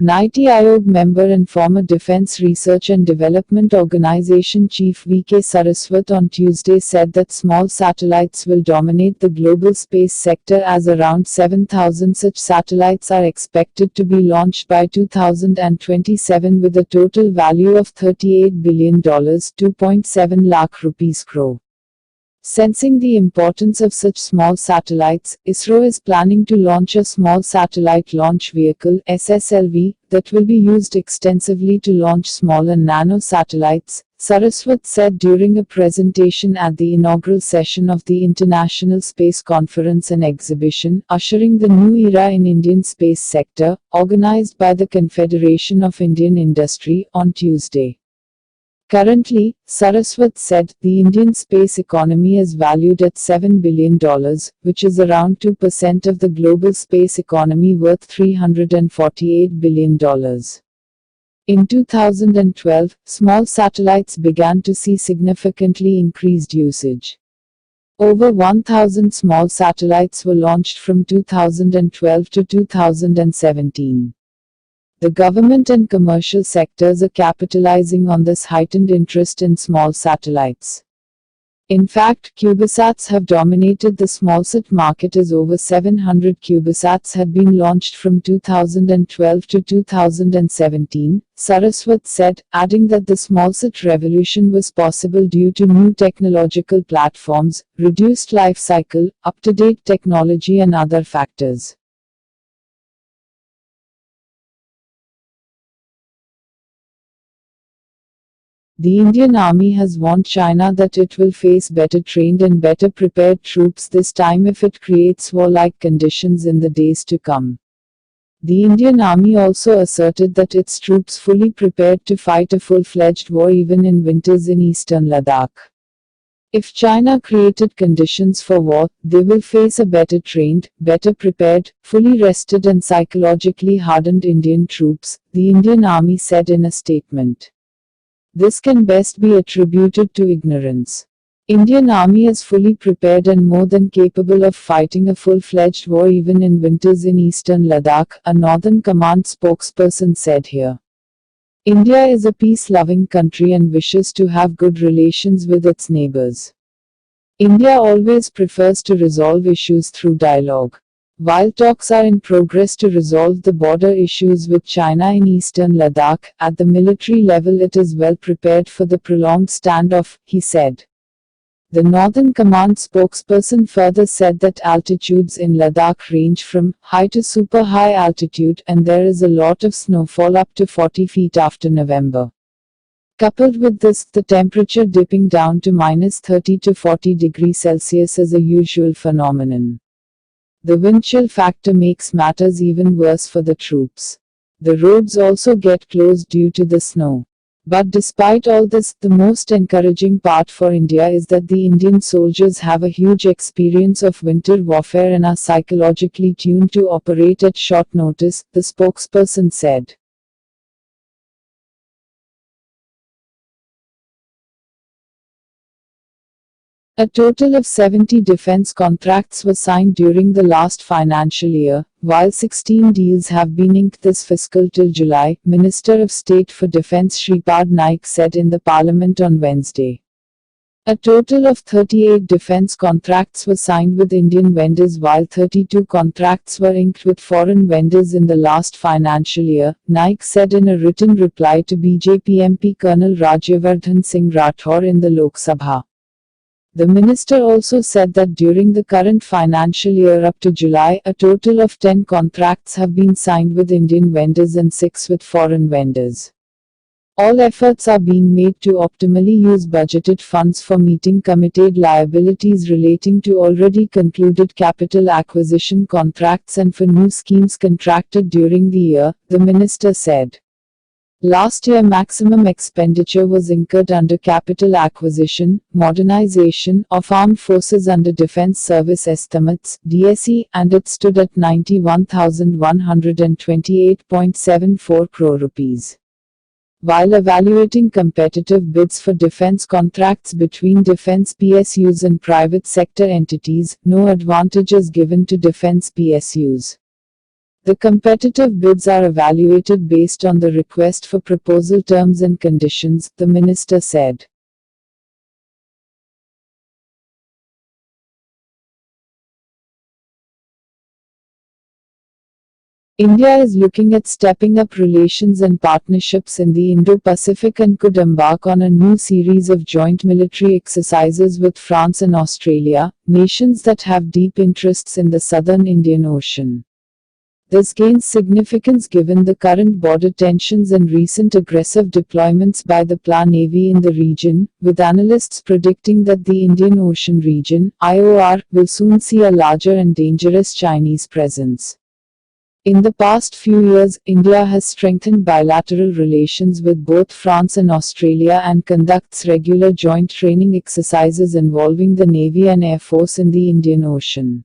NITI Aayog member and former Defense Research and Development Organization Chief V.K. Saraswat on Tuesday said that small satellites will dominate the global space sector as around 7,000 such satellites are expected to be launched by 2027 with a total value of $38 billion, 2.7 lakh rupees crore. Sensing the importance of such small satellites, ISRO is planning to launch a Small Satellite Launch Vehicle (SSLV) that will be used extensively to launch small and nano satellites, Saraswat said during a presentation at the inaugural session of the International Space Conference and Exhibition, Ushering the New Era in Indian Space Sector, organized by the Confederation of Indian Industry, on Tuesday. Currently, Saraswat said, the Indian space economy is valued at $7 billion, which is around 2% of the global space economy worth $348 billion. In 2012, small satellites began to see significantly increased usage. Over 1,000 small satellites were launched from 2012 to 2017. The government and commercial sectors are capitalizing on this heightened interest in small satellites. In fact, CubeSats have dominated the smallsat market as over 700 CubeSats had been launched from 2012 to 2017, Saraswat said, adding that the smallsat revolution was possible due to new technological platforms, reduced life cycle, up-to-date technology and other factors. The Indian Army has warned China that it will face better trained and better prepared troops this time if it creates war-like conditions in the days to come. The Indian Army also asserted that its troops fully prepared to fight a full-fledged war even in winters in eastern Ladakh. If China created conditions for war, they will face a better trained, better prepared, fully rested and psychologically hardened Indian troops, the Indian Army said in a statement. This can best be attributed to ignorance. Indian Army is fully prepared and more than capable of fighting a full-fledged war even in winters in eastern Ladakh, a Northern Command spokesperson said here. India is a peace-loving country and wishes to have good relations with its neighbors. India always prefers to resolve issues through dialogue. While talks are in progress to resolve the border issues with China in eastern Ladakh, at the military level it is well prepared for the prolonged standoff, he said. The Northern Command spokesperson further said that altitudes in Ladakh range from high to super high altitude and there is a lot of snowfall up to 40 feet after November. Coupled with this, the temperature dipping down to -30 to 40 degrees Celsius is a usual phenomenon. The wind chill factor makes matters even worse for the troops. The roads also get closed due to the snow. But despite all this, the most encouraging part for India is that the Indian soldiers have a huge experience of winter warfare and are psychologically tuned to operate at short notice, the spokesperson said. A total of 70 defense contracts were signed during the last financial year, while 16 deals have been inked this fiscal till July, Minister of State for Defense Shripad Naik said in the Parliament on Wednesday. A total of 38 defense contracts were signed with Indian vendors while 32 contracts were inked with foreign vendors in the last financial year, Naik said in a written reply to BJP MP Colonel Rajyavardhan Singh Rathore in the Lok Sabha. The minister also said that during the current financial year up to July, a total of 10 contracts have been signed with Indian vendors and 6 with foreign vendors. All efforts are being made to optimally use budgeted funds for meeting committed liabilities relating to already concluded capital acquisition contracts and for new schemes contracted during the year, the minister said. Last year maximum expenditure was incurred under capital acquisition, modernization of armed forces under Defence Service Estimates (DSE) and it stood at 91,128.74 crore rupees. While evaluating competitive bids for defense contracts between defense PSUs and private sector entities, no advantage is given to defense PSUs. The competitive bids are evaluated based on the request for proposal terms and conditions, the minister said. India is looking at stepping up relations and partnerships in the Indo-Pacific and could embark on a new series of joint military exercises with France and Australia, nations that have deep interests in the southern Indian Ocean. This gains significance given the current border tensions and recent aggressive deployments by the PLA Navy in the region, with analysts predicting that the Indian Ocean region, IOR, will soon see a larger and dangerous Chinese presence. In the past few years, India has strengthened bilateral relations with both France and Australia and conducts regular joint training exercises involving the Navy and Air Force in the Indian Ocean.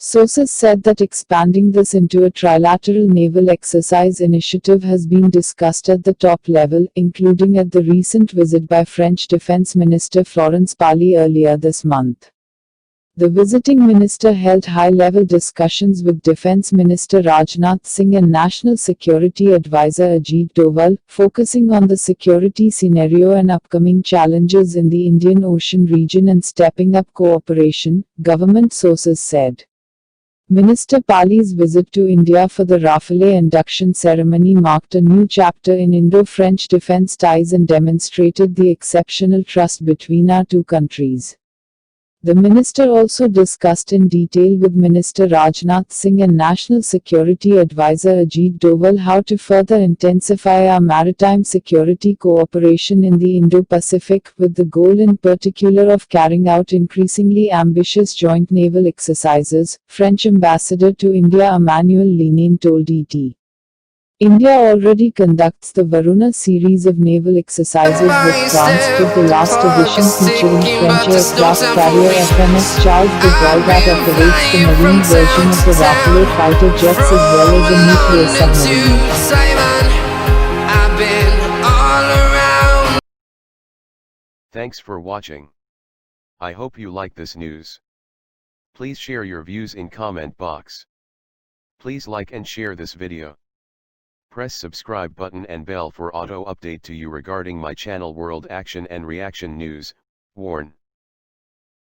Sources said that expanding this into a trilateral naval exercise initiative has been discussed at the top level, including at the recent visit by French Defense Minister Florence Parly earlier this month. The visiting minister held high-level discussions with Defense Minister Rajnath Singh and National Security Advisor Ajit Doval, focusing on the security scenario and upcoming challenges in the Indian Ocean region and stepping up cooperation, government sources said. Minister Parly's visit to India for the Rafale induction ceremony marked a new chapter in Indo-French defense ties and demonstrated the exceptional trust between our two countries. The minister also discussed in detail with Minister Rajnath Singh and National Security Advisor Ajit Doval how to further intensify our maritime security cooperation in the Indo-Pacific, with the goal in particular of carrying out increasingly ambitious joint naval exercises, French Ambassador to India Emmanuel Lenain told ET. India already conducts the Varuna series of naval exercises with France, with the last edition featuring French aircraft carrier FMS Charles de Gaulle that operates the marine version of the Rafale fighter jets as well as a nuclear submarine. Thanks for watching. I hope you like this news. Please share your views in comment box. Please like and share this video. Press subscribe button and bell for auto update to you regarding my channel World Action and Reaction News. Warn.